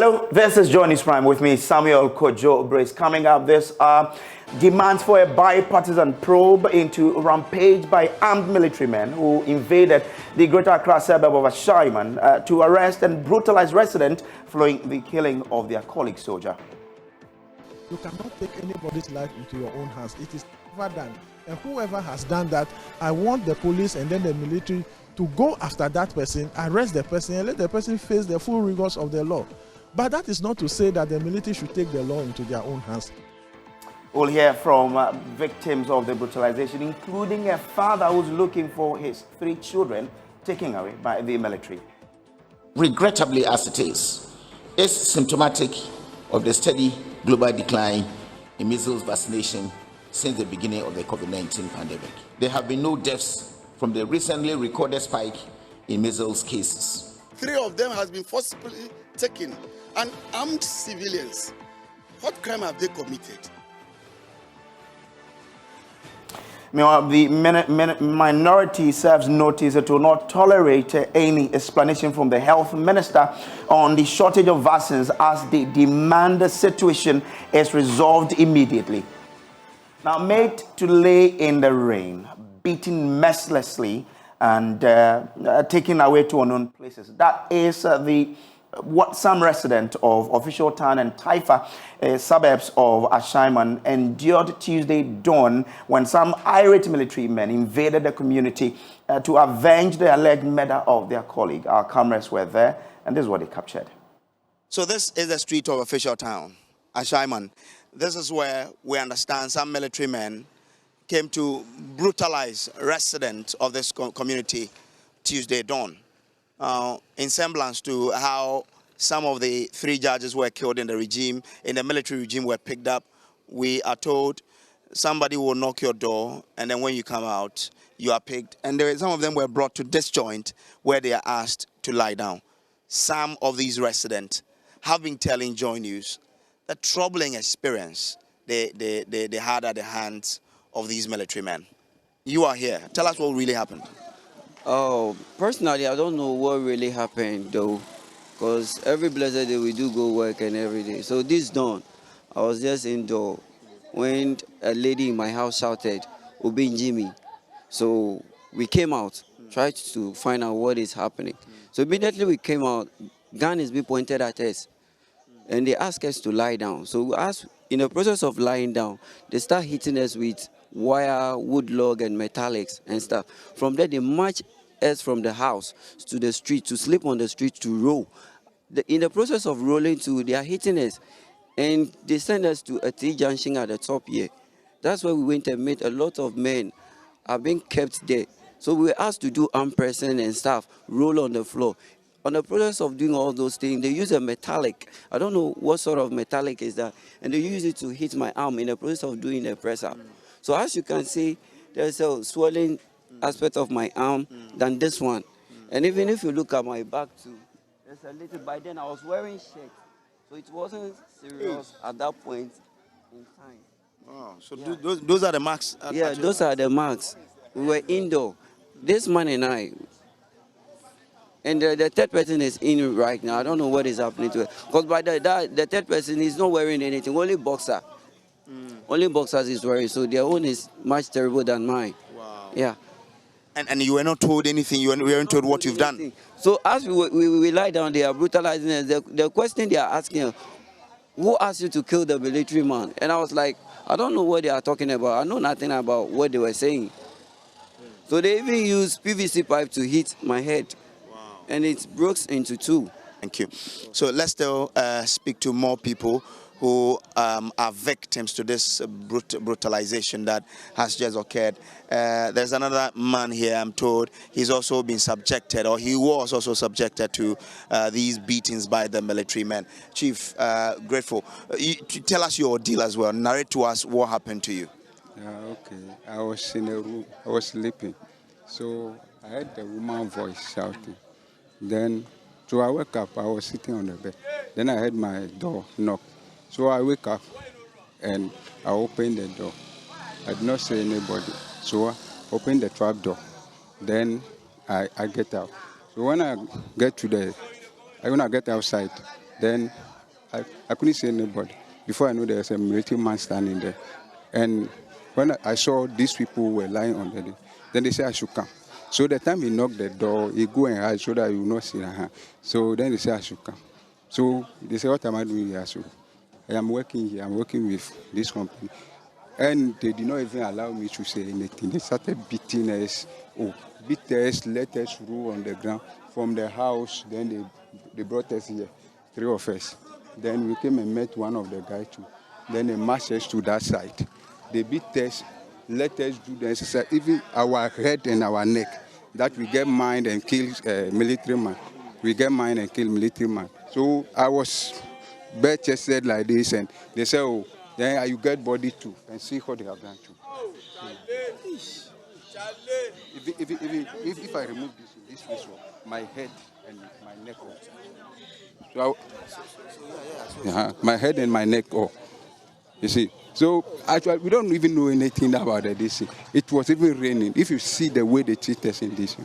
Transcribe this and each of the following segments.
Hello, this is Johnny's Prime with me, Samuel Kojo Brace. Coming up, this demands for a bipartisan probe into rampage by armed military men who invaded the Greater Accra suburb of Ashaiman to arrest and brutalize residents following the killing of their colleague soldier. You cannot take anybody's life into your own hands. It is never done. And whoever has done that, I want the police and then the military to go after that person, arrest the person, and let the person face the full rigors of the law. But that is not to say that the military should take the law into their own hands. We'll hear from victims of the brutalization, including a father who's looking for his 3 children taken away by the military. Regrettably as it is symptomatic of the steady global decline in measles vaccination since the beginning of the COVID-19 pandemic. There have been no deaths from the recently recorded spike in measles cases. 3 of them has been forcibly taken, and armed civilians. What crime have they committed? Meanwhile, the minority serves notice it will not tolerate any explanation from the health minister on the shortage of vaccines as they demand the situation is resolved immediately. Now, made to lay in the rain, beaten mercilessly, and taken away to unknown places. That is what some residents of Official Town and Taifa suburbs of Ashaiman endured Tuesday dawn when some irate military men invaded the community to avenge the alleged murder of their colleague. Our cameras were there, and this is what they captured. So this is the street of Official Town, Ashaiman. This is where we understand some military men came to brutalize residents of this community Tuesday dawn. In semblance to how some of the 3 judges were killed in the military regime were picked up, we are told somebody will knock your door, and then when you come out, you are picked. And some of them were brought to this joint where they are asked to lie down. Some of these residents have been telling Joy News the troubling experience they had at the hands of these military men. You are here. Tell us what really happened. Oh, personally, I don't know what really happened though, because every blessed day we do go work and every day. So this dawn, I was just indoor when a lady in my house shouted, "Obin Jimmy." So we came out, tried to find out what is happening. So immediately we came out, gun is being pointed at us, and they asked us to lie down. So we asked, in the process of lying down, they start hitting us with wire, wood log, and metallics and stuff. From there, they march us from the house to the street, to sleep on the street, to roll. In the process of rolling too, they are hitting us, and they send us to a T-junction at the top here. That's where we went and met a lot of men are being kept there. So we were asked to do arm pressing and stuff, roll on the floor. On the process of doing all those things, they use a metallic. I don't know what sort of metallic is that, and they use it to hit my arm in the process of doing the press up. So as you can see, there's a swelling aspect of my arm than this one. And even if you look at my back too, there's a little, by then I was wearing shirt. So it wasn't serious at that point in time. Oh, so yeah. Those are the marks? Yeah, those are the marks. We were indoor. This man and I, and the third person is in right now. I don't know what is happening to it. Because by the third person is not wearing anything, only boxer. Only boxers is wearing, so their own is much terrible than mine. Wow. Yeah. And you were not told anything, you weren't told what you've done? So as we lie down, they are brutalizing us. The question they are asking, who asked you to kill the military man? And I was like, I don't know what they are talking about. I know nothing about what they were saying. So they even used PVC pipe to hit my head. Wow. And it broke into 2. Thank you. So let's still speak to more people who are victims to this brutalization that has just occurred. There's another man here, I'm told. He's also been subjected, or he was also subjected to these beatings by the military men. Chief, grateful. Tell us your ordeal as well. Narrate to us what happened to you. Okay. I was in a room. I was sleeping. So I heard the woman's voice shouting. Then, so I woke up. I was sitting on the bed. Then I heard my door knock. So I wake up and I open the door. I did not see anybody. So I open the trap door. Then I get out. So when I get outside, Then I couldn't see anybody. Before I know, there was a military man standing there. And when I saw these people were lying on the bed, then they said I should come. So the time he knocked the door, he go and hide so that you will not see her. So then they said I should come. So they said, what am I doing here? So I am working here. I'm working with this company. And they did not even allow me to say anything. They started beating us. Beat us, let us roll on the ground from the house. Then they brought us here, 3 of us. Then we came and met one of the guys too. Then they marched us to that side. They beat us, let us do the exercise, even our head and our neck, that we get mine and kill military man. We get mine and kill military man. So I was bare-chested like this, and they said, oh, then you get body too, and see what they have done too. If I remove this visual, my head and my neck off. So my head and my neck off. You see. So actually, we don't even know anything about this. It was even raining. If you see the way they treat us in this,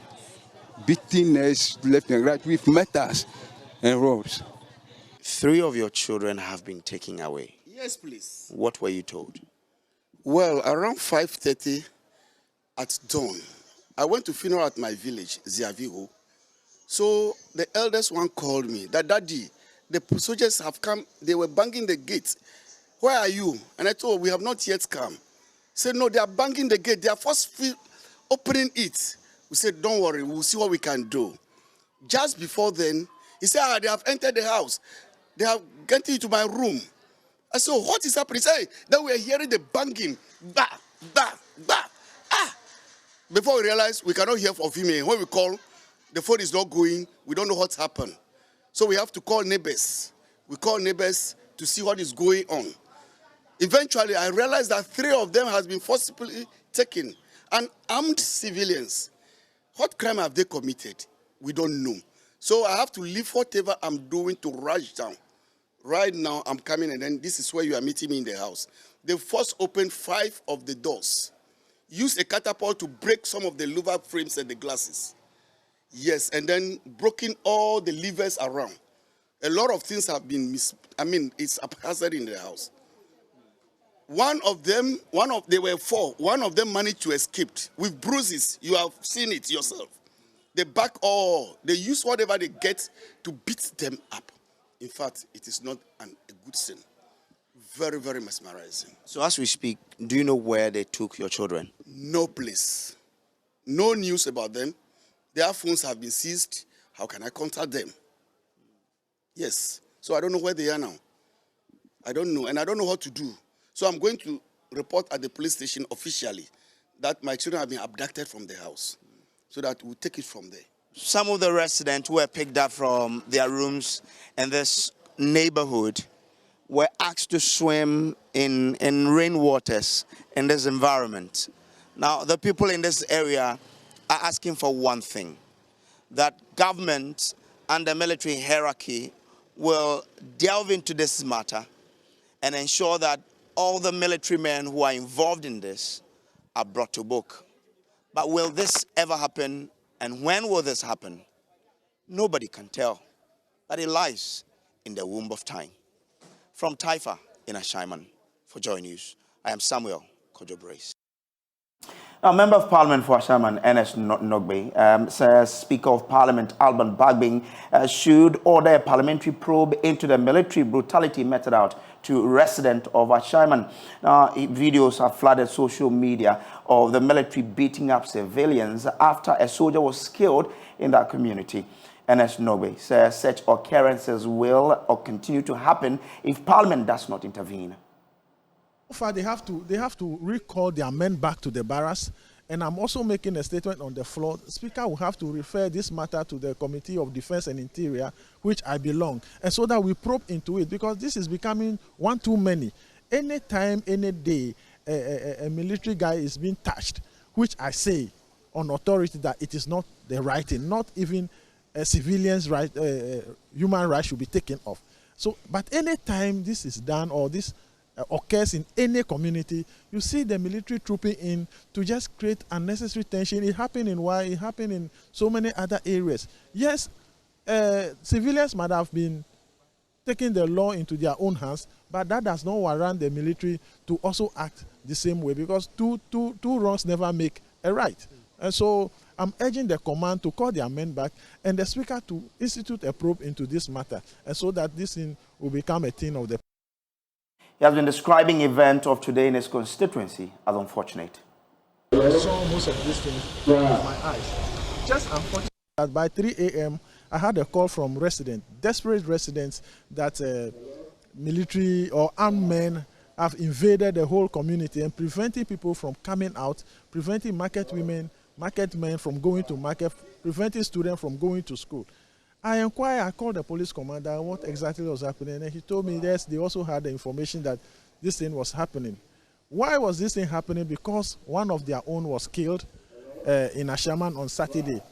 beating us left and right with metals and ropes. 3 of your children have been taken away. Yes, please. What were you told? Well, around 5:30 at dawn, I went to funeral at my village, Ziaviho. So the eldest one called me that, Daddy, the soldiers have come. They were banging the gate. Where are you? And I told him, we have not yet come. He said, no, they are banging the gate. They are first opening it. We said, don't worry, we'll see what we can do. Just before then, he said, they have entered the house. They have gotten into my room. I said, what is happening? He said, then we are hearing the banging. Bah, bah, bah. Ah. Before we realize, we cannot hear of him. When we call, the phone is not going. We don't know what's happened. So we have to call neighbors. We call neighbors to see what is going on. Eventually, I realized that 3 of them has been forcibly taken, and armed civilians. What crime have they committed? We don't know. So I have to leave whatever I'm doing to rush down. Right now, I'm coming, and then this is where you are meeting me in the house. They first opened 5 of the doors, used a catapult to break some of the louver frames and the glasses. Yes, and then broken all the levers around. A lot of things have been it's haphazard in the house. They were 4. One of them managed to escape with bruises. You have seen it yourself. They they use whatever they get to beat them up. In fact, it is not a good sin. Very, very mesmerizing. So as we speak, do you know where they took your children? No place. No news about them. Their phones have been seized. How can I contact them? Yes. So I don't know where they are now. I don't know, and I don't know what to do. So I'm going to report at the police station officially that my children have been abducted from the house, so that we'll take it from there. Some of the residents who were picked up from their rooms in this neighborhood were asked to swim in rainwaters in this environment. Now, the people in this area are asking for one thing, that government and the military hierarchy will delve into this matter and ensure that all the military men who are involved in this are brought to book. But will this ever happen, and when will this happen? Nobody can tell, but it lies in the womb of time. From Taifa in Ashaiman, for Joy News, I am Samuel Kojo. Now, Member of Parliament for Ashaiman, Ernest Nogbe, says Speaker of Parliament Alban Bagbin should order a parliamentary probe into the military brutality meted out to residents of Ashaiman. Now, videos have flooded social media of the military beating up civilians after a soldier was killed in that community. Ernest Nogbe says such occurrences will continue to happen if Parliament does not intervene. So far, they have to recall their men back to the barracks, and I'm also making a statement on the floor. The Speaker will have to refer this matter to the Committee of Defense and Interior, which I belong, and so that we probe into it, because this is becoming one too many. Any time, any day, a military guy is being touched, which I say on authority that it is not the right thing, not even a civilian's right, human rights should be taken off. So, but any time this is done or this occurs in any community, you see the military trooping in to just create unnecessary tension. It happened in Y, it happened in so many other areas. Yes, civilians might have been taking the law into their own hands, but that does not warrant the military to also act the same way, because two wrongs never make a right. And so I'm urging the command to call their men back and the speaker to institute a probe into this matter, and so that this thing will become a thing of the. He has been describing event of today in his constituency as unfortunate. I saw most of these things with my eyes. Just unfortunate that by 3 a.m. I had a call from residents, desperate residents, that military or armed men have invaded the whole community and preventing people from coming out, preventing market women, market men from going to market, preventing students from going to school. I inquired, I called the police commander what exactly was happening, and he told me yes, they also had the information that this thing was happening. Why was this thing happening? Because one of their own was killed in Ashaiman on Saturday,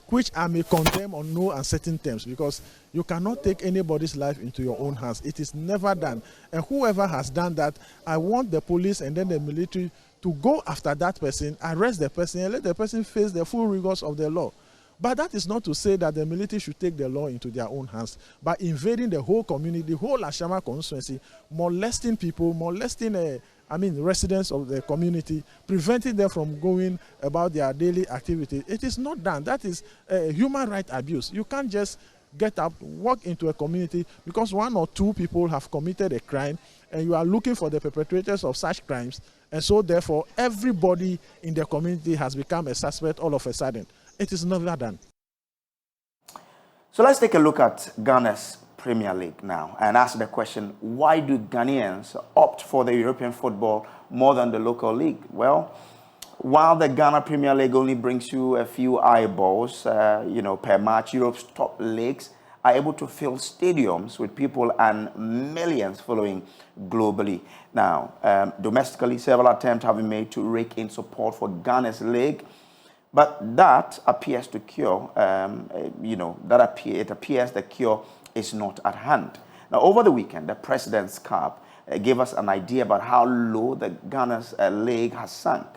which I may condemn on no uncertain terms, because you cannot take anybody's life into your own hands. It is never done. And whoever has done that, I want the police and then the military to go after that person, arrest the person, and let the person face the full rigors of the law. But that is not to say that the military should take the law into their own hands by invading the whole community, the whole Ashaiman constituency, molesting people, molesting residents of the community, preventing them from going about their daily activities. It is not done. That is human rights abuse. You can't just get up, walk into a community because one or two people have committed a crime and you are looking for the perpetrators of such crimes, and so therefore everybody in the community has become a suspect all of a sudden. It is never done. So let's take a look at Ghana's Premier League now and ask the question, why do Ghanaians opt for the European football more than the local league? Well, while the Ghana Premier League only brings you a few eyeballs, per match, Europe's top leagues are able to fill stadiums with people and millions following globally. Now, domestically, several attempts have been made to rake in support for Ghana's league, but that appears to cure, it appears the cure is not at hand. Now, over the weekend, the President's Cup gave us an idea about how low the Ghana's league has sunk,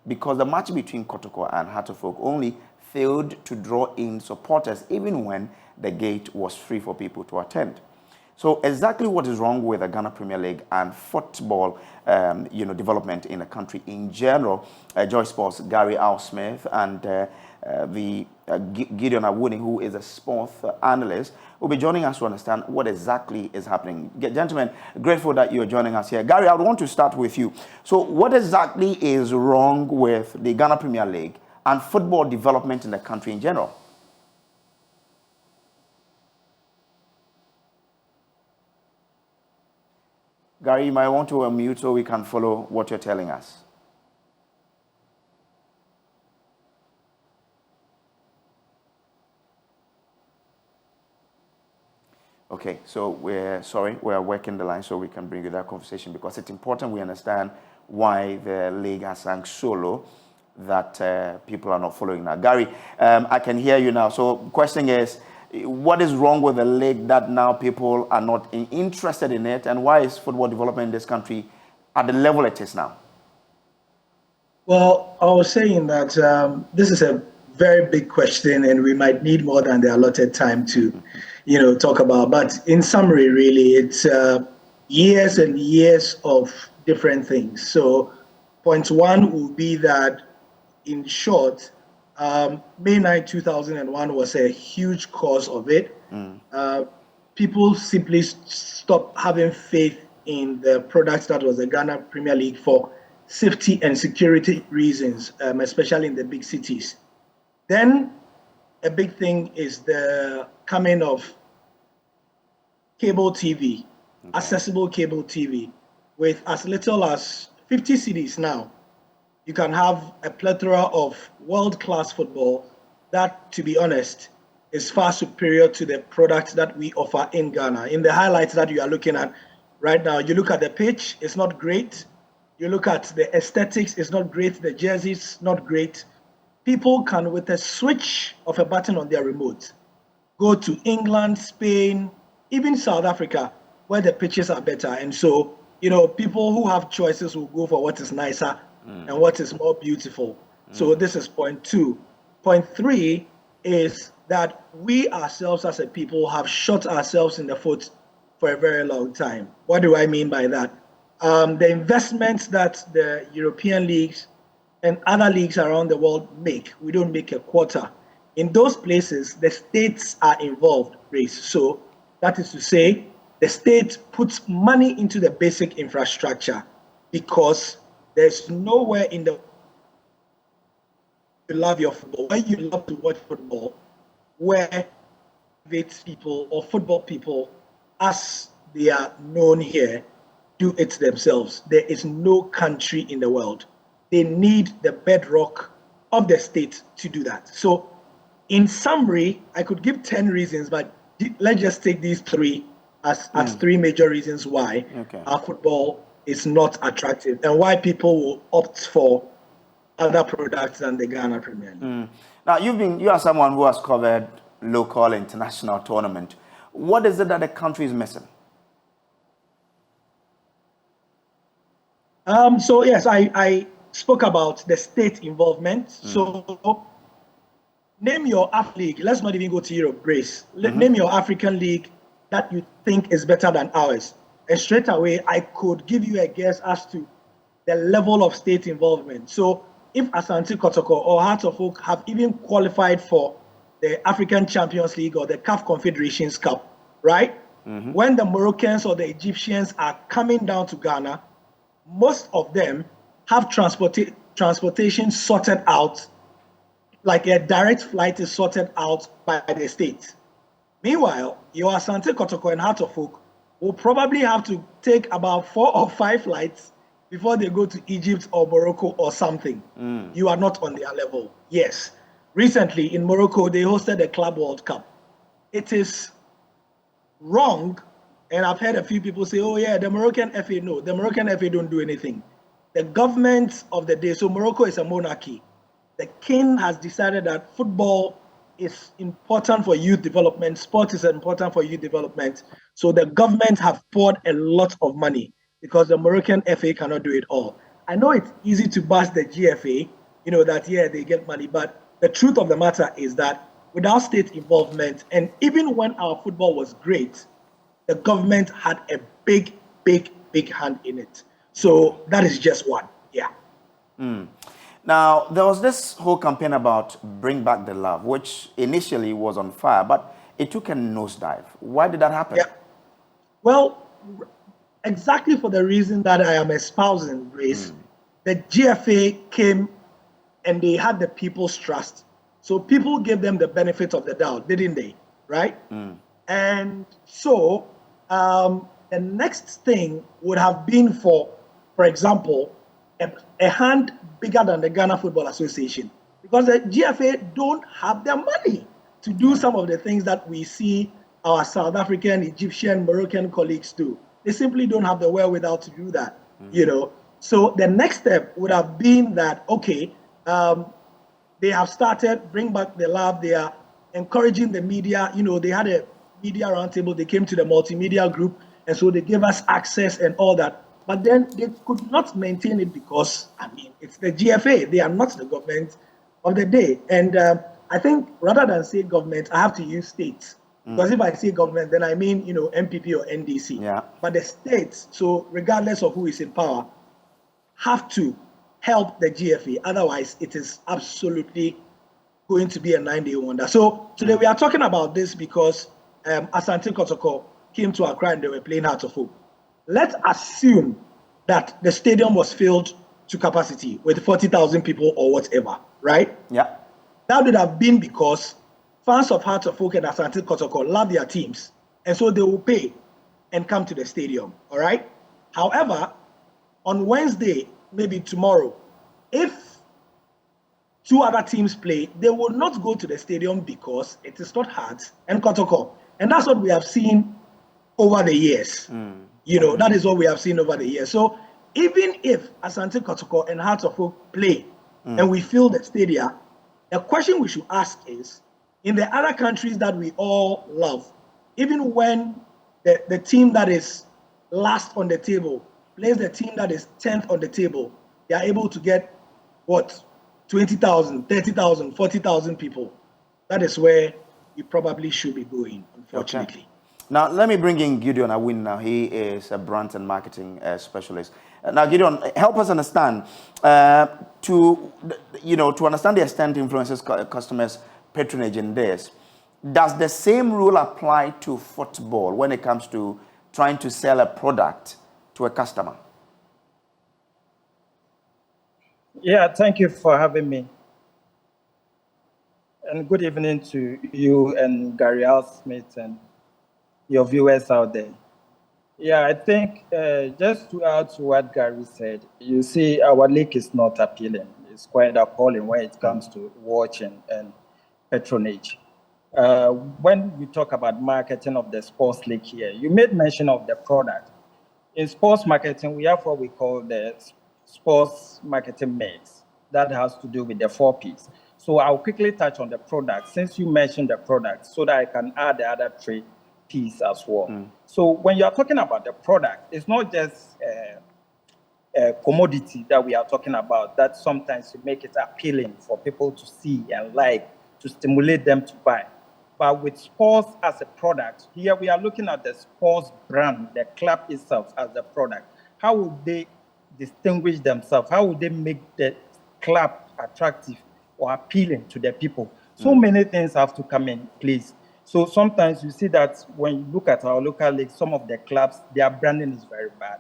because the match between Kotoko and Hartlepool only failed to draw in supporters even when the gate was free for people to attend. So exactly what is wrong with the Ghana Premier League and football, development in the country in general? Joy Sports' Gary Al Smith and Gideon Awuni, who is a sports analyst, will be joining us to understand what exactly is happening. Gentlemen, grateful that you're joining us here. Gary, I would want to start with you. So what exactly is wrong with the Ghana Premier League and football development in the country in general? Gary, you might want to unmute so we can follow what you're telling us. Okay, so we're working the line so we can bring you that conversation, because it's important we understand why the league has sunk so low that people are not following now. Gary, I can hear you now. So question is, what is wrong with the league that now people are not interested in it, and why is football development in this country at the level it is now? Well, I was saying that this is a very big question, and we might need more than the allotted time to, talk about. But in summary, really, it's years and years of different things. So point one will be that, in short, May 9, 2001 was a huge cause of it. People simply stopped having faith in the products that was the Ghana Premier League for safety and security reasons, especially in the big cities. Then a big thing is the coming of cable TV, accessible cable TV, with as little as 50 cedis now. You can have a plethora of world-class football that, to be honest, is far superior to the products that we offer in Ghana. In the highlights that you are looking at right now, you look at the pitch, it's not great. You look at the aesthetics, it's not great. The jerseys, not great. People can, with a switch of a button on their remote, go to England, Spain, even South Africa, where the pitches are better. And so, people who have choices will go for what is nicer and what is more beautiful. So this is point two. Point three is that we ourselves as a people have shot ourselves in the foot for a very long time. What do I mean by that? The investments that the European leagues and other leagues around the world make, we don't make a quarter. In those places, the states are involved, Grace. So that is to say, the state puts money into the basic infrastructure because there's nowhere in the you love your football, where you love to watch football, where people or football people, as they are known here, do it themselves. There is no country in the world. They need the bedrock of the state to do that. So, in summary, I could give 10 reasons, but let's just take these three as three major reasons why our football is not attractive and why people will opt for other products than the Ghana Premier League. Now, you are someone who has covered local, international tournament. What is it that the country is missing? So yes, I spoke about the state involvement. So name your Af league. Let's not even go to Europe, Grace. Name your African league that you think is better than ours. And straight away, I could give you a guess as to the level of state involvement. So if Asante Kotoko or Heart of Oak have even qualified for the African Champions League or the CAF Confederations Cup, right? When the Moroccans or the Egyptians are coming down to Ghana, most of them have transportation sorted out, like a direct flight is sorted out by the state. Meanwhile, your Asante Kotoko and Heart of Oak will probably have to take about 4 or 5 flights before they go to Egypt or Morocco or something. You are not on their level. Yes. Recently in Morocco, they hosted the Club World Cup. It is wrong, and I've heard a few people say, oh yeah, the Moroccan FA, no, the Moroccan FA don't do anything. The government of the day, so Morocco is a monarchy. The king has decided that football is important for youth development, sport is important for youth development. So the government have poured a lot of money because the Moroccan FA cannot do it all. I know it's easy to bash the GFA, that, yeah, they get money, but the truth of the matter is that without state involvement, and even when our football was great, the government had a big, big, big hand in it. So that is just one, yeah. Now, there was this whole campaign about Bring Back the Love, which initially was on fire, but it took a nosedive. Why did that happen? Yeah. Well, exactly for the reason that I am espousing, Grace. The GFA came and they had the people's trust. So people gave them the benefit of the doubt, didn't they? Right? And so the next thing would have been for example, a hand bigger than the Ghana Football Association, because the GFA don't have the money to do some of the things that we see our South African, Egyptian, Moroccan colleagues do. They simply don't have the wherewithal to do that, So the next step would have been that, okay, they have started Bring Back the Love. They are encouraging the media. They had a media roundtable. They came to the multimedia group, and so they gave us access and all that. But then they could not maintain it because, it's the GFA. They are not the government of the day. And I think rather than say government, I have to use states. Because if I say government, then I mean, MPP or NDC. Yeah. But the states, so regardless of who is in power, have to help the GFA. Otherwise, it is absolutely going to be a 9-day wonder. So today we are talking about this because Asante Kotoko came to Accra and they were playing Heart of Hope. Let's assume that the stadium was filled to capacity with 40,000 people or whatever, right? Yeah. That would have been because fans of Heart of Oak and Asante Kotoko love their teams, and so they will pay and come to the stadium, all right? However, on Wednesday, maybe tomorrow, if 2 other teams play, they will not go to the stadium because it is not Heart and Kotoko. And that's what we have seen over the years. That is what we have seen over the years. So even if Asante Kotoko and Heart of Oak play and we fill the stadia, the question we should ask is, in the other countries that we all love, even when the team that is last on the table plays the team that is 10th on the table, they are able to get, 20,000, 30,000, 40,000 people. That is where we probably should be going, unfortunately. Okay. Now, let me bring in Gideon Awin now. He is a brand and marketing specialist. Now, Gideon, help us understand, to understand the extent influences customers' patronage in this. Does the same rule apply to football when it comes to trying to sell a product to a customer? Yeah, thank you for having me. And good evening to you and Gary Al Smith and your viewers out there. Yeah, I think just to add to what Gary said, you see, our league is not appealing. It's quite appalling when it comes to watching and patronage. When we talk about marketing of the sports league here, you made mention of the product. In sports marketing, we have what we call the sports marketing mix. That has to do with the 4 Ps. So I'll quickly touch on the product since you mentioned the product so that I can add the other 3 Ps as well. So when you're talking about the product, it's not just a commodity that we are talking about, that sometimes you make it appealing for people to see and like, to stimulate them to buy. But with sports as a product, here we are looking at the sports brand, the club itself as a product. How would they distinguish themselves? How would they make the club attractive or appealing to the people? So many things have to come in place. So sometimes you see that when you look at our local leagues, some of the clubs, their branding is very bad.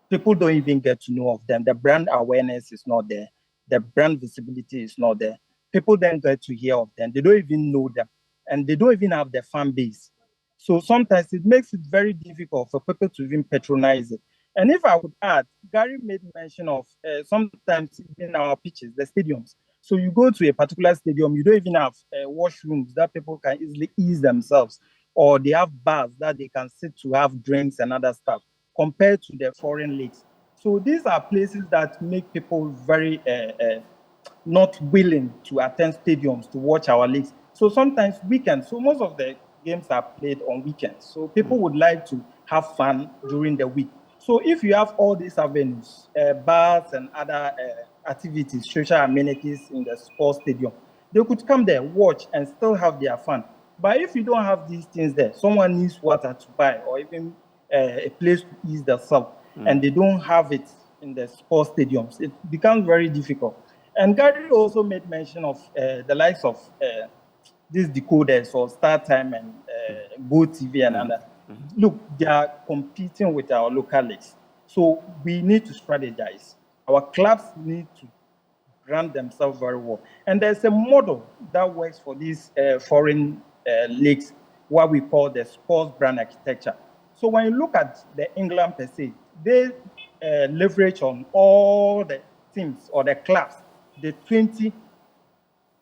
People don't even get to know of them. The brand awareness is not there. The brand visibility is not there. People then get to hear of them. They don't even know them. And they don't even have the fan base. So sometimes it makes it very difficult for people to even patronize it. And if I would add, Gary made mention of sometimes in our pitches, the stadiums. So you go to a particular stadium, you don't even have washrooms that people can easily ease themselves, or they have bars that they can sit to have drinks and other stuff compared to the foreign leagues. So these are places that make people very not willing to attend stadiums to watch our leagues. So sometimes weekends, so most of the games are played on weekends. So people would like to have fun during the week. So if you have all these avenues, bars and other activities, social amenities in the sports stadium, they could come there, watch, and still have their fun. But if you don't have these things there, someone needs water to buy or even a place to ease themselves, and they don't have it in the sports stadiums, it becomes very difficult. And Gary also made mention of the likes of these decoders or StarTime and Go TV and other. Look, they are competing with our local leagues. So we need to strategize. Our clubs need to brand themselves very well. And there's a model that works for these foreign leagues, what we call the sports brand architecture. So when you look at the England per se, they leverage on all the teams or the clubs, the 20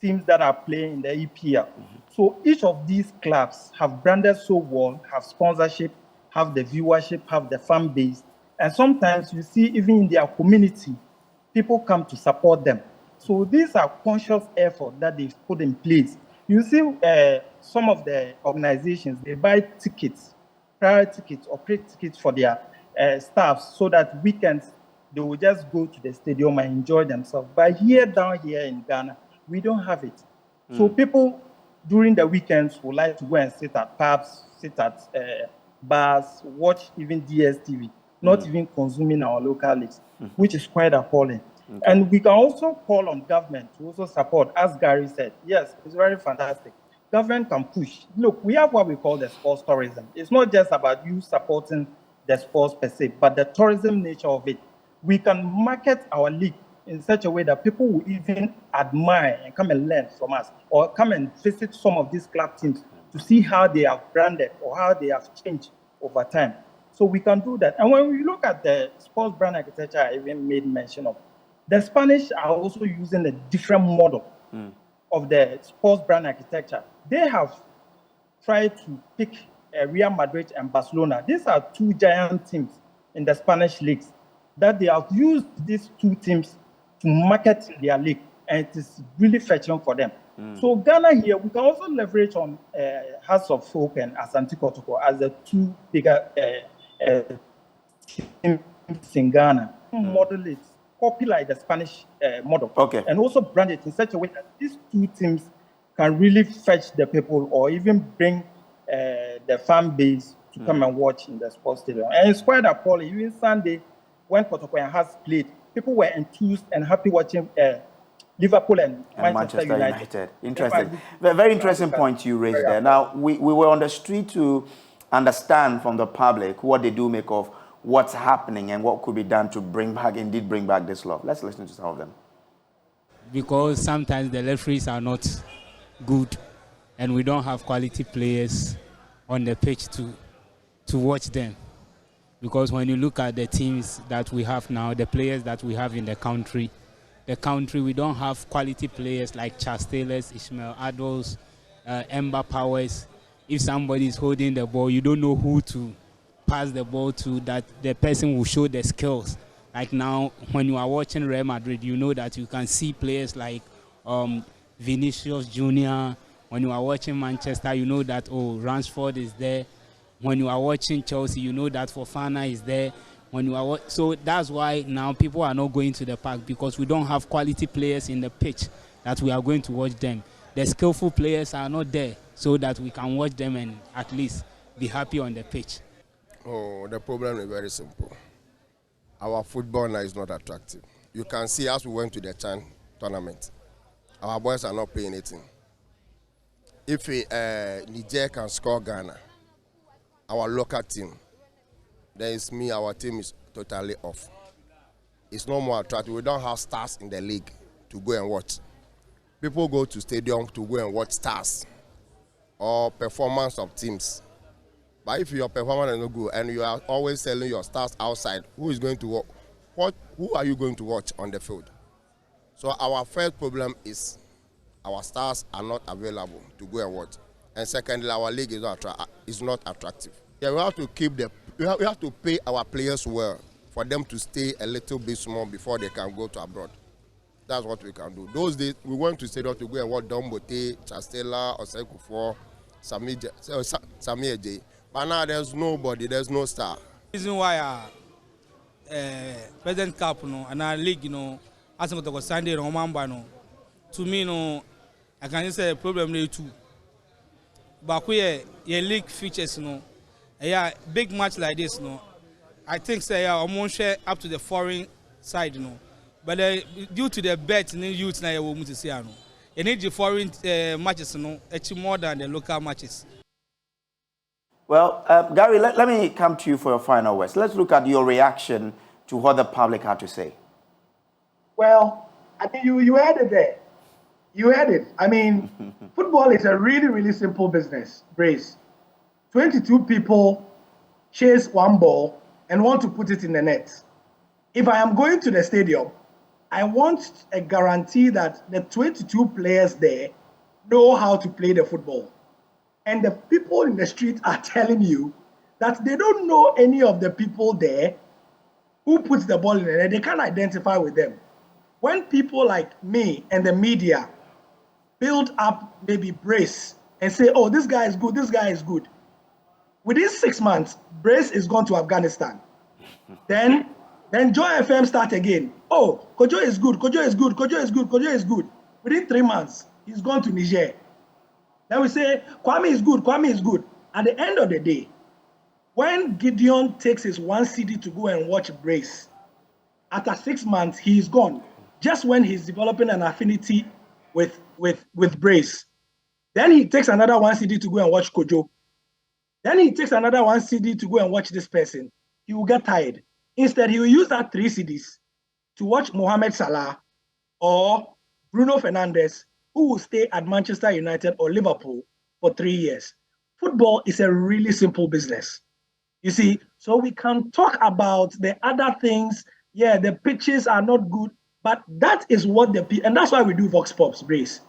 teams that are playing in the EPL. So each of these clubs have branded so well, have sponsorship, have the viewership, have the fan base. And sometimes you see even in their community, people come to support them. So these are conscious efforts that they've put in place. You see some of the organizations, they buy tickets, prior tickets or pre-tickets for their staff so that weekends they will just go to the stadium and enjoy themselves. But here, down here in Ghana, we don't have it. So people during the weekends would like to go and sit at pubs, sit at bars, watch even DSTV, not even consuming our local leagues, which is quite appalling. Okay. And we can also call on government to also support, as Gary said. Yes, it's very fantastic. Government can push. Look, we have what we call the sports tourism. It's not just about you supporting the sports per se, but the tourism nature of it. We can market our league in such a way that people will even admire and come and learn from us, or come and visit some of these club teams to see how they have branded or how they have changed over time. So we can do that. And when we look at the sports brand architecture, I even made mention of, the Spanish are also using a different model of the sports brand architecture. They have tried to pick Real Madrid and Barcelona. These are 2 giant teams in the Spanish leagues that they have used these 2 teams to market their league, and it is really fetching for them. So Ghana here, we can also leverage on Hearts of Folk and Asante Kotoko as the 2 bigger teams in Ghana. Model it, copy like the Spanish model, and also brand it in such a way that these 2 teams can really fetch the people or even bring the the fan base to come and watch in the sports stadium. And it's quite appalling. Even Sunday, when Kotoko has played, people were enthused and happy watching Liverpool and Manchester United. Interesting. Very interesting point you raised there. Now, we were on the street to understand from the public what they do make of what's happening and what could be done to bring back this love. Let's listen to some of them. Because sometimes the referees are not good and we don't have quality players on the pitch to watch them. Because when you look at the teams that we have now, the players that we have in the country, we don't have quality players like Charles Taylors, Ishmael Addos, Ember Powers. If somebody is holding the ball, you don't know who to pass the ball to, that the person will show the skills. Like now, when you are watching Real Madrid, you know that you can see players like Vinicius Jr. When you are watching Manchester, you know that, oh, Rashford is there. When you are watching Chelsea, you know that Fofana is there. So that's why now people are not going to the park, because we don't have quality players in the pitch that we are going to watch them. The skillful players are not there so that we can watch them and at least be happy on the pitch. Oh, the problem is very simple. Our football now is not attractive. You can see as we went to the Chan tournament, our boys are not paying anything. If Niger can score Ghana, our local team, then it's me, our team is totally off. It's no more attractive. We don't have stars in the league to go and watch. People go to stadium to go and watch stars or performance of teams. But if your performance is not good and you are always selling your stars outside, who is going to watch? Who are you going to watch on the field? So our first problem is our stars are not available to go and watch. And secondly, our league is not attractive. Yeah, we have to we have to pay our players well for them to stay a little bit small before they can go to abroad. That's what we can do. Those days, we went to stadium to go and watch Don Bote, Chastela, Osekufor, Samir J. But now there's nobody, there's no star. The reason why President Cup, and our league, as I go Sunday, to me, I can just say a problem there too. But we league features, big match like this, I think say almost share up to the foreign side, But due to the bet in youth now, we to see, you need the foreign matches, actually more than the local matches. Well, Gary, let me come to you for your final words. Let's look at your reaction to what the public had to say. Well, I think you had it there. You had it. I mean, football is a really, really simple business, Brace. 22 people chase one ball and want to put it in the net. If I am going to the stadium, I want a guarantee that the 22 players there know how to play the football. And the people in the street are telling you that they don't know any of the people there who puts the ball in the net. They can't identify with them. When people like me and the media build up maybe Brace and say, oh, this guy is good, this guy is good. Within 6 months, Brace is gone to Afghanistan. Then Joy FM start again. Oh, Kojo is good, Kojo is good, Kojo is good, Kojo is good. Within 3 months, he's gone to Niger. Then we say, Kwame is good, Kwame is good. At the end of the day, when Gideon takes his 1 CD to go and watch Brace, after 6 months, he is gone. Just when he's developing an affinity with Brace. Then he takes another 1 CD to go and watch Kojo. Then he takes another 1 CD to go and watch this person. He will get tired. Instead, he will use that 3 CDs to watch Mohamed Salah or Bruno Fernandes, who will stay at Manchester United or Liverpool for 3 years. Football is a really simple business. You see, so we can talk about the other things. Yeah, the pitches are not good, but that is what and that's why we do Vox Pops, Brace.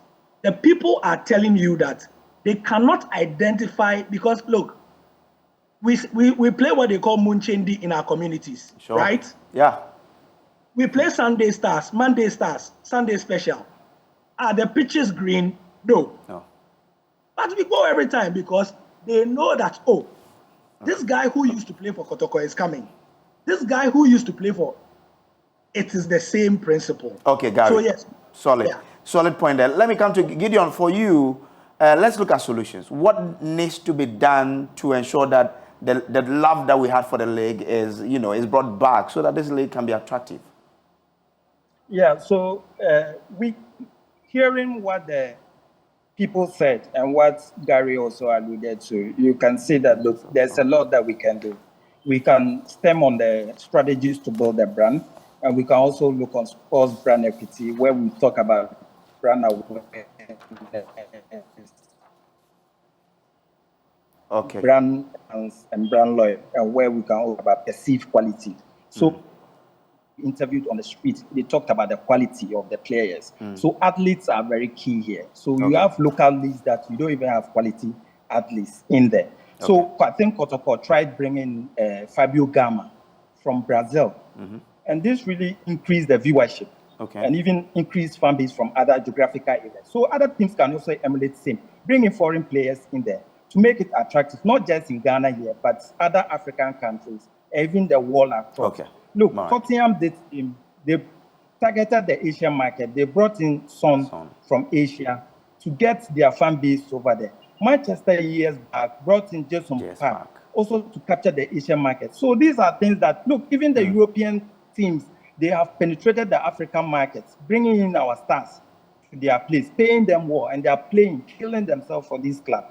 The people are telling you that they cannot identify, because look, we play what they call Munchendi in our communities, sure. Right? Yeah. We play Sunday Stars, Monday Stars, Sunday Special. Are the pitches green? No. But we go every time because they know that, oh, this guy who used to play for Kotoko is coming. This guy who used to play for, it is the same principle. Okay, Gary. So yes. Solid. Yeah. Solid point there. Let me come to Gideon. For you, let's look at solutions. What needs to be done to ensure that the love that we had for the league is, is brought back so that this league can be attractive? Yeah, so hearing what the people said and what Gary also alluded to, you can see that, look, there's a lot that we can do. We can stem on the strategies to build a brand, and we can also look on sports brand equity, where we talk about brand awareness, brand and brand loyalty, and where we can talk about perceived quality. So interviewed on the street, they talked about the quality of the players. So athletes are very key here. So you have local leagues that you don't even have quality athletes in there. So I think Kotoko tried bringing Fabio Gama from Brazil. And this really increased the viewership and even increased fan base from other geographical areas. So other teams can also emulate the same, bringing foreign players in there to make it attractive, not just in Ghana here, but other African countries, even the world across. Look, Tottenham they targeted the Asian market. They brought in Son from Asia to get their fan base over there. Manchester years back brought in Jason Park also to capture the Asian market. So these are things that, look, even the European teams, they have penetrated the African markets, bringing in our stars to their place, paying them well, and they are playing, killing themselves for these clubs.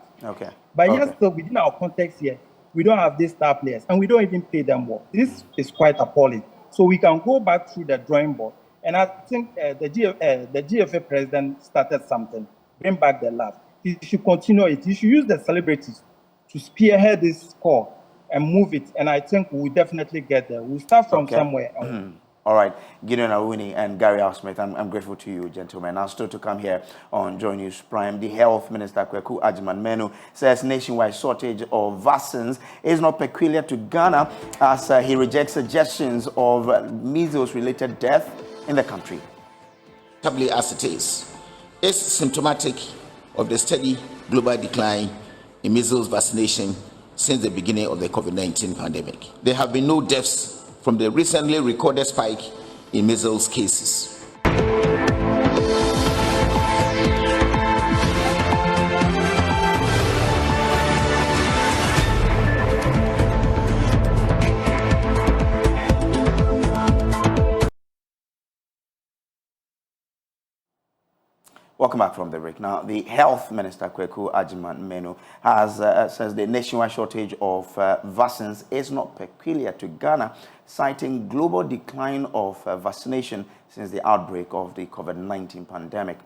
But yet still, within our context here, we don't have these star players, and we don't even pay them well. This is quite appalling. So we can go back through the drawing board. And I think the GFA president started something, bring back the love. He should continue it. He should use the celebrities to spearhead this call and move it. And I think we'll definitely get there. We'll start from somewhere. All right, Gideon Awuni and Gary Smith, I'm grateful to you, gentlemen. I'm still to come here on Joy News Prime. The Health Minister, Kweku Agyeman-Manu, says nationwide shortage of vaccines is not peculiar to Ghana, as he rejects suggestions of measles-related death in the country. As it is symptomatic of the steady global decline in measles vaccination since the beginning of the COVID-19 pandemic. There have been no deaths from the recently recorded spike in measles cases. Welcome back from the break. Now, the Health Minister, Kweku Agyeman-Manu, has says the nationwide shortage of vaccines is not peculiar to Ghana, citing global decline of vaccination since the outbreak of the COVID-19 pandemic.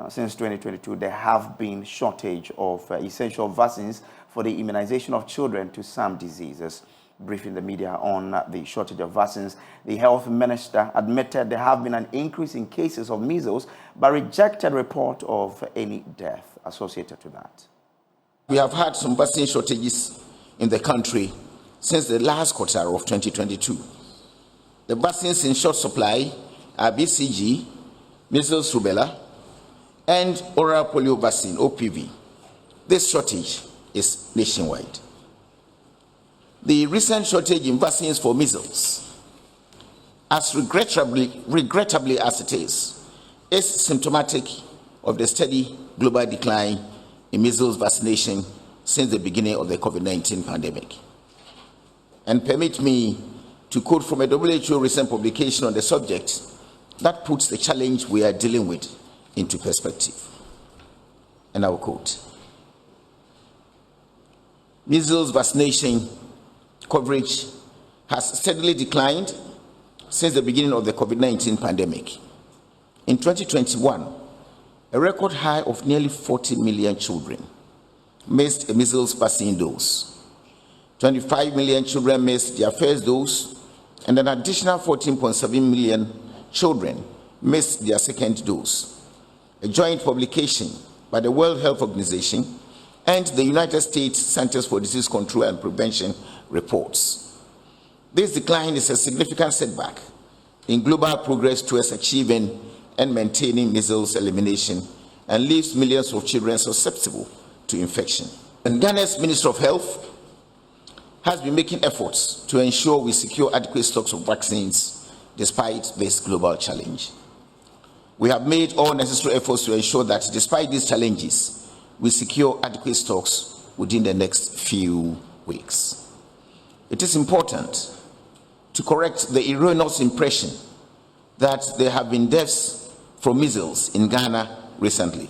Since 2022, there have been shortage of essential vaccines for the immunization of children to some diseases. Briefing the media on the shortage of vaccines, the Health Minister admitted there have been an increase in cases of measles, but rejected report of any death associated to that. We have had some vaccine shortages in the country since the last quarter of 2022. The vaccines in short supply are BCG, measles, rubella, and oral polio vaccine, OPV. This shortage is nationwide. The recent shortage in vaccines for measles, as regrettably as it is symptomatic of the steady global decline in measles vaccination since the beginning of the COVID-19 pandemic. And permit me to quote from a WHO recent publication on the subject that puts the challenge we are dealing with into perspective. And I will quote: measles vaccination coverage has steadily declined since the beginning of the COVID-19 pandemic. In 2021, a record high of nearly 40 million children missed a measles vaccine dose. 25 million children missed their first dose, and an additional 14.7 million children missed their second dose. A joint publication by the World Health Organization and the United States Centers for Disease Control and Prevention reports. This decline is a significant setback in global progress towards achieving and maintaining measles elimination, and leaves millions of children susceptible to infection. And Ghana's Minister of Health has been making efforts to ensure we secure adequate stocks of vaccines despite this global challenge. We have made all necessary efforts to ensure that despite these challenges, we secure adequate stocks within the next few weeks. It is important to correct the erroneous impression that there have been deaths from measles in Ghana recently.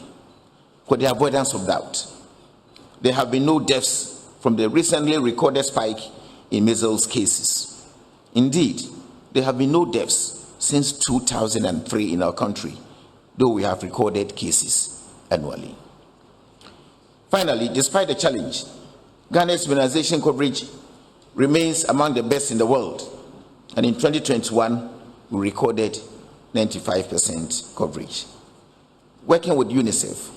For the avoidance of doubt, there have been no deaths from the recently recorded spike in measles cases. Indeed, there have been no deaths since 2003 in our country, though we have recorded cases annually. Finally, despite the challenge, Ghana's immunization coverage remains among the best in the world, and in 2021, we recorded 95% coverage. Working with UNICEF,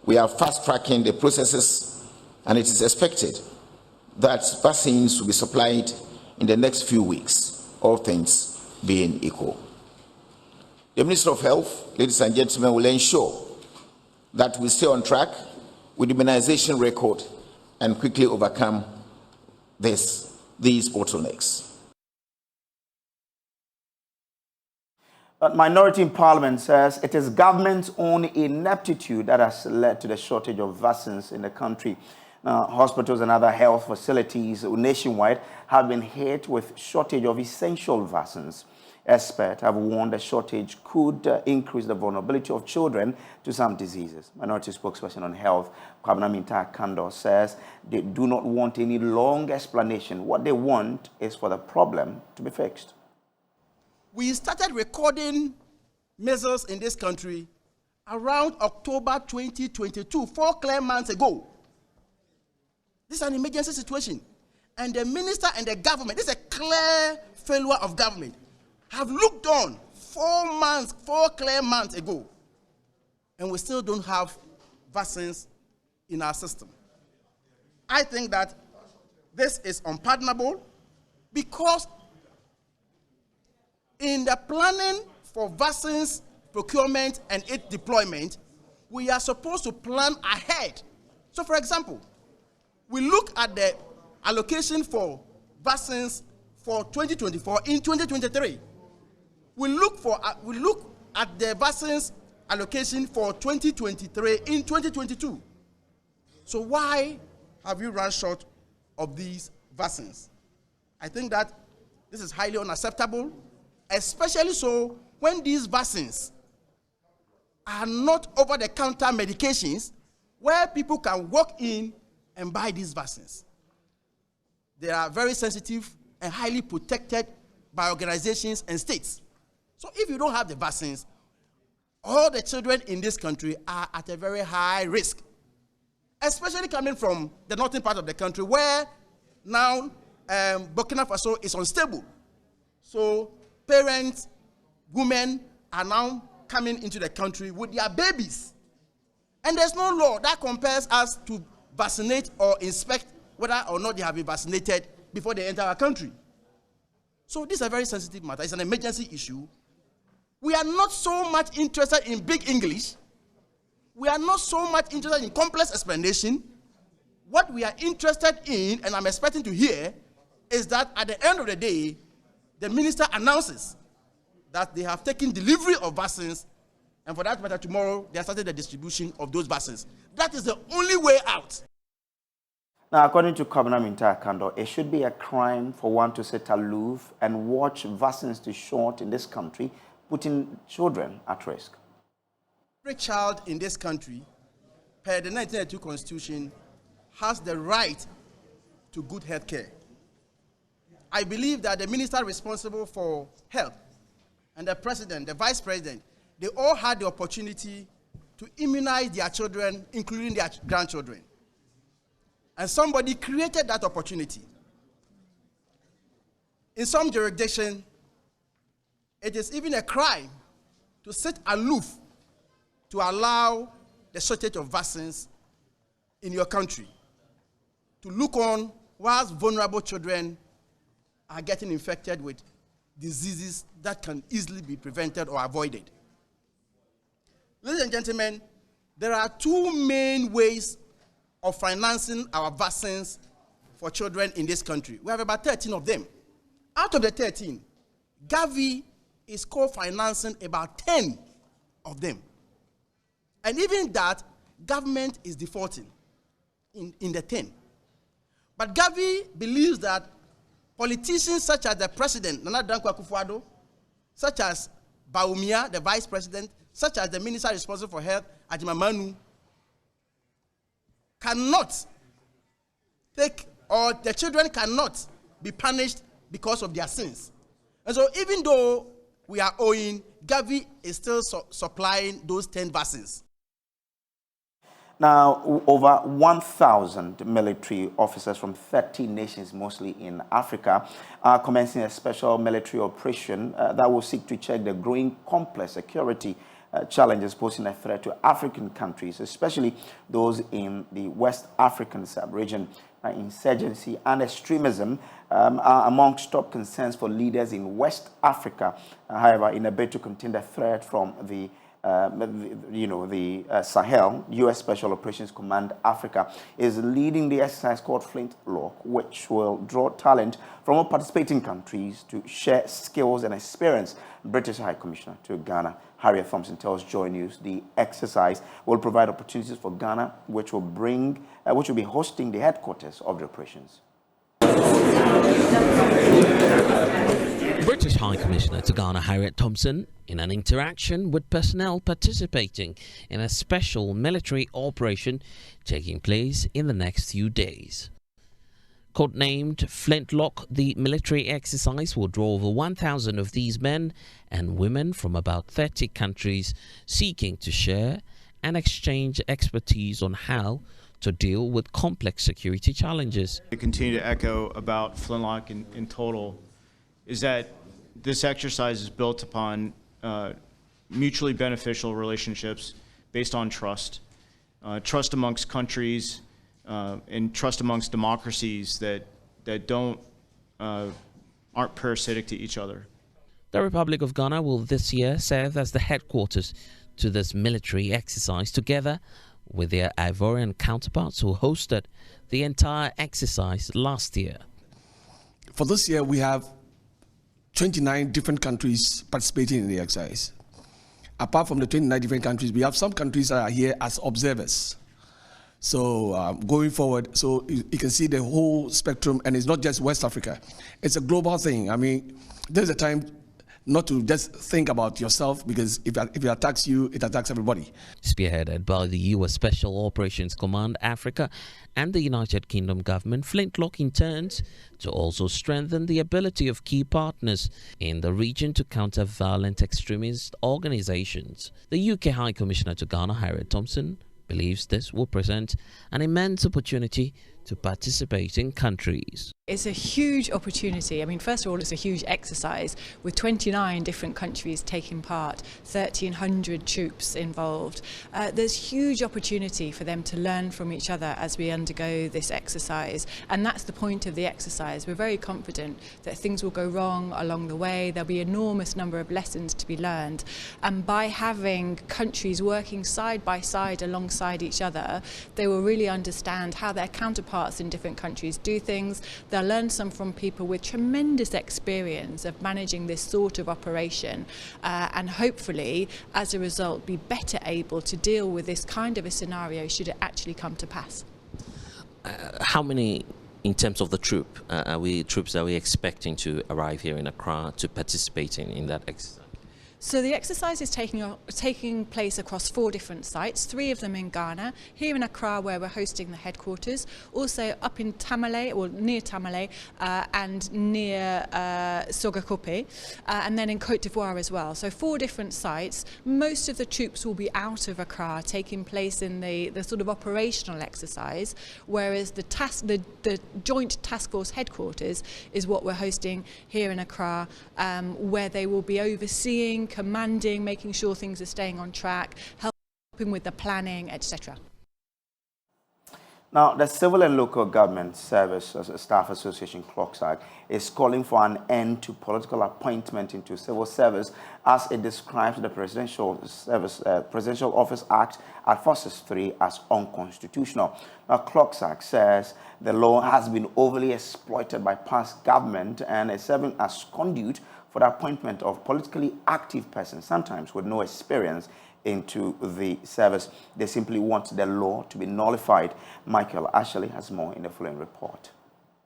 we are fast-tracking the processes, and it is expected that vaccines will be supplied in the next few weeks, all things being equal. The Minister of Health, ladies and gentlemen, will ensure that we stay on track with the immunization record and quickly overcome these bottlenecks. But minority in parliament says it is government's own ineptitude that has led to the shortage of vaccines in the country. Now, hospitals and other health facilities nationwide have been hit with shortage of essential vaccines. Experts have warned the shortage could increase the vulnerability of children to some diseases. Minority spokesperson on health, Kwabena Kando, says they do not want any long explanation. What they want is for the problem to be fixed. We started recording measles in this country around October 2022, 4 clear months ago. This is an emergency situation. And the minister and the government, this is a clear failure of government, have looked on 4 clear months ago, and we still don't have vaccines in our system. I think that this is unpardonable, because in the planning for vaccines procurement and its deployment, we are supposed to plan ahead. So, for example, we look at the allocation for vaccines for 2024 in 2023. We look at the vaccines allocation for 2023 in 2022. So why have you run short of these vaccines? I think that this is highly unacceptable, especially so when these vaccines are not over-the-counter medications where people can walk in and buy these vaccines. They are very sensitive and highly protected by organizations and states. So if you don't have the vaccines, all the children in this country are at a very high risk, especially coming from the northern part of the country where now Burkina Faso is unstable. So parents, women are now coming into the country with their babies. And there's no law that compels us to vaccinate or inspect whether or not they have been vaccinated before they enter our country. So this is a very sensitive matter. It's an emergency issue. We are not so much interested in big English. We are not so much interested in complex explanation. What we are interested in, and I'm expecting to hear, is that at the end of the day, the minister announces that they have taken delivery of vaccines, and for that matter, tomorrow, they are starting the distribution of those vaccines. That is the only way out. Now, according to Kwabena Kando, it should be a crime for one to sit aloof and watch vaccines to short in this country, putting children at risk. Every child in this country, per the 1992 Constitution, has the right to good health care. I believe that the minister responsible for health and the president, the vice president, they all had the opportunity to immunize their children, including their grandchildren. And somebody created that opportunity. In some jurisdictions, it is even a crime to sit aloof to allow the shortage of vaccines in your country, to look on whilst vulnerable children are getting infected with diseases that can easily be prevented or avoided. Ladies and gentlemen, there are 2 main ways of financing our vaccines for children in this country. We have about 13 of them. Out of the 13, Gavi is co-financing about 10 of them. And even that, government is defaulting in the thing. But Gavi believes that politicians such as the president, Nana Dankwa Akufo-Addo, such as Bawumia, the vice president, such as the minister responsible for health, Ajimamanu, cannot take, or the children cannot be punished because of their sins. And so even though we are owing, Gavi is still supplying those 10 vaccines. Now, over 1,000 military officers from 30 nations, mostly in Africa, are commencing a special military operation that will seek to check the growing complex security challenges posing a threat to African countries, especially those in the West African sub-region. Insurgency and extremism are amongst top concerns for leaders in West Africa. However, in a bid to contain the threat from the Sahel, U.S. Special Operations Command Africa is leading the exercise called Flintlock, which will draw talent from all participating countries to share skills and experience. British High Commissioner to Ghana, Harriet Thompson, tells Joy News the exercise will provide opportunities for Ghana, which will be hosting the headquarters of the operations. British High Commissioner to Ghana, Harriet Thompson, in an interaction with personnel participating in a special military operation taking place in the next few days. Codenamed Flintlock, the military exercise will draw over 1,000 of these men and women from about 30 countries seeking to share and exchange expertise on how to deal with complex security challenges. To continue to echo about Flintlock in total is that this exercise is built upon mutually beneficial relationships based on trust, trust amongst countries, and trust amongst democracies that aren't parasitic to each other. The Republic of Ghana will this year serve as the headquarters to this military exercise, together with their Ivorian counterparts who hosted the entire exercise last year. For this year, we have 29 different countries participating in the exercise. Apart from the 29 different countries, we have some countries that are here as observers. So going forward, so you can see the whole spectrum, and it's not just West Africa. It's a global thing. I mean, there's a time not to just think about yourself, because if it attacks you, it attacks everybody. Spearheaded by the U.S. Special Operations Command Africa and the United Kingdom government, Flintlock intends to also strengthen the ability of key partners in the region to counter violent extremist organizations. The UK High Commissioner to Ghana, Harriet Thompson, believes this will present an immense opportunity to participating countries. It's a huge opportunity. I mean, first of all, it's a huge exercise with 29 different countries taking part, 1,300 troops involved. There's huge opportunity for them to learn from each other as we undergo this exercise, and that's the point of the exercise. We're very confident that things will go wrong along the way. There'll be an enormous number of lessons to be learned, and by having countries working side by side alongside each other, they will really understand how their counterparts in different countries do things. They'll learn some from people with tremendous experience of managing this sort of operation, and hopefully, as a result, be better able to deal with this kind of a scenario should it actually come to pass. How many, in terms of the troops are we expecting to arrive here in Accra to participate in that exercise? So the exercise is taking place across 4 different sites, 3 of them in Ghana, here in Accra where we're hosting the headquarters, also up in Tamale, or near Tamale, and near Sogakope, and then in Côte d'Ivoire as well. So 4 different sites. Most of the troops will be out of Accra, taking place in the sort of operational exercise, whereas the joint task force headquarters is what we're hosting here in Accra, where they will be overseeing, commanding, making sure things are staying on track, helping with the planning, etc. Now, the Civil and Local Government Service Staff Association, CLOCSAG, is calling for an end to political appointment into civil service, as it describes the Presidential Office Act at Forces 3 as unconstitutional. Now, CLOCSAG says the law has been overly exploited by past government and is serving as conduit for the appointment of politically active persons, sometimes with no experience into the service. They simply want the law to be nullified. Michael Ashley has more in the following report.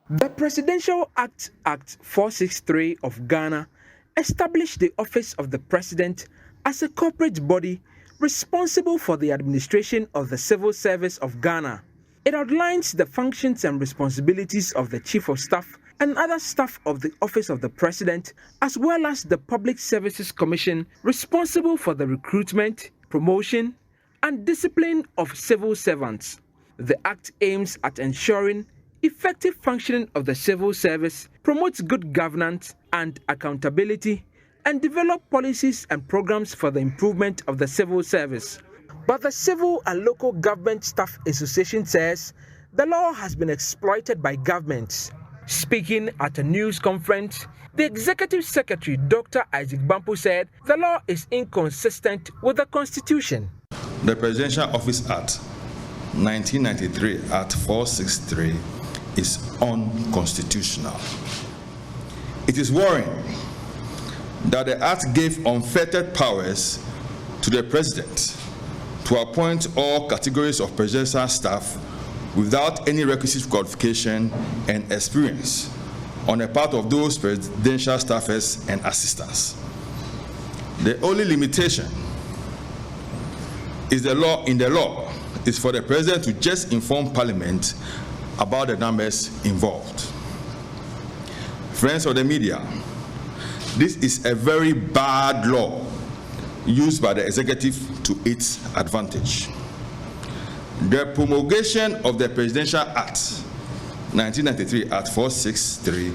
The Presidential Act 463 of Ghana established the Office of the President as a corporate body responsible for the administration of the civil service of Ghana. It outlines the functions and responsibilities of the Chief of Staff and other staff of the Office of the President, as well as the Public Services Commission responsible for the recruitment, promotion, and discipline of civil servants. The Act aims at ensuring effective functioning of the civil service, promotes good governance and accountability, and develop policies and programs for the improvement of the civil service. But the Civil and Local Government Staff Association says the law has been exploited by governments. Speaking at a news conference, the Executive Secretary, Dr. Isaac Boateng, said the law is inconsistent with the Constitution. The Presidential Office Act 1993 Act 463 is unconstitutional. It is worrying that the Act gave unfettered powers to the President to appoint all categories of presidential staff without any requisite qualification and experience on the part of those presidential staffers and assistants. The only limitation is in the law is for the President to just inform Parliament about the numbers involved. Friends of the media, this is a very bad law used by the executive to its advantage. The promulgation of the Presidential Act 1993 Act 463,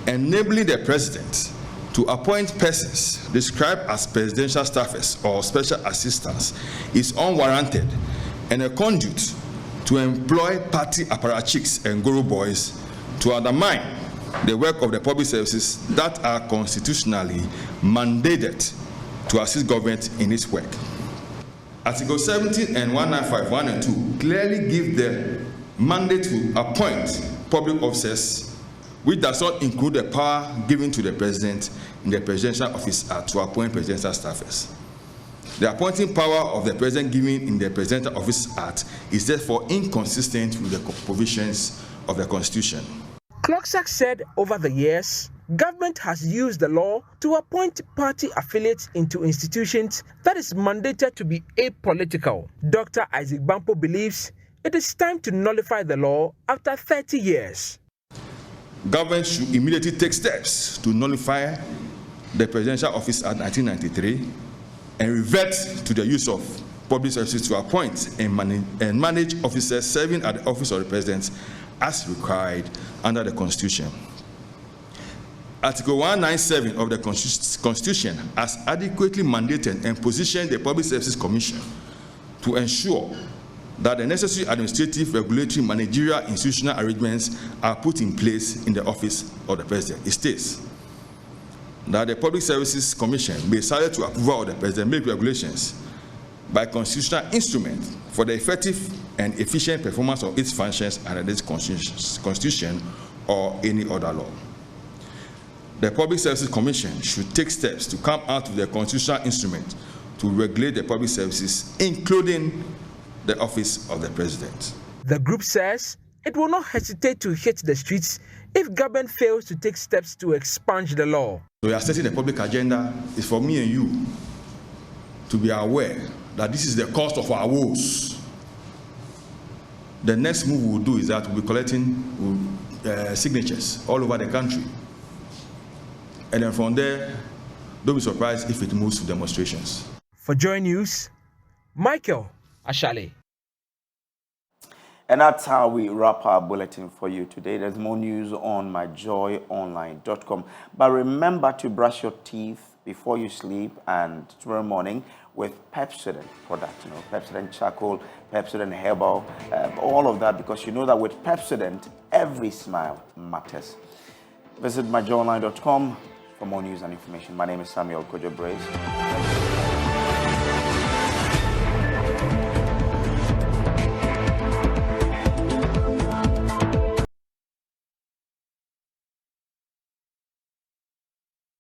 enabling the President to appoint persons described as presidential staffers or special assistants, is unwarranted and a conduit to employ party apparatchiks and guru boys to undermine the work of the public services that are constitutionally mandated to assist government in its work. Article 17 and 195, 1 and 2 clearly give the mandate to appoint public officers, which does not include the power given to the President in the Presidential Office Act to appoint presidential staffers. The appointing power of the President given in the Presidential Office Act is therefore inconsistent with the provisions of the Constitution. Clocksack said over the years, government has used the law to appoint party affiliates into institutions that is mandated to be apolitical. Dr. Isaac Boateng believes it is time to nullify the law after 30 years. Government should immediately take steps to nullify the Presidential Office Act 1993 and revert to the use of public services to appoint and manage officers serving at the office of the President as required under the Constitution. Article 197 of the Constitution has adequately mandated and positioned the Public Services Commission to ensure that the necessary administrative, regulatory, managerial, institutional arrangements are put in place in the office of the President. It states that the Public Services Commission may, subject to approval of the President, make regulations by constitutional instrument for the effective and efficient performance of its functions under this Constitution or any other law. The Public Services Commission should take steps to come out with the constitutional instrument to regulate the public services, including the office of the President. The group says it will not hesitate to hit the streets if government fails to take steps to expunge the law. So we are setting the public agenda is for me and you to be aware that this is the cost of our woes. The next move we'll do is that we'll be collecting signatures all over the country. And then from there, don't be surprised if it moves to demonstrations. For Joy News, Michael Ashale. And that's how we wrap our bulletin for you today. There's more news on myjoyonline.com. But remember to brush your teeth before you sleep and tomorrow morning with Pepsodent product. Pepsodent charcoal, Pepsodent herbal, all of that, because you know that with Pepsodent, every smile matters. Visit myjoyonline.com for more news and information. My name is Samuel Kojo Brace.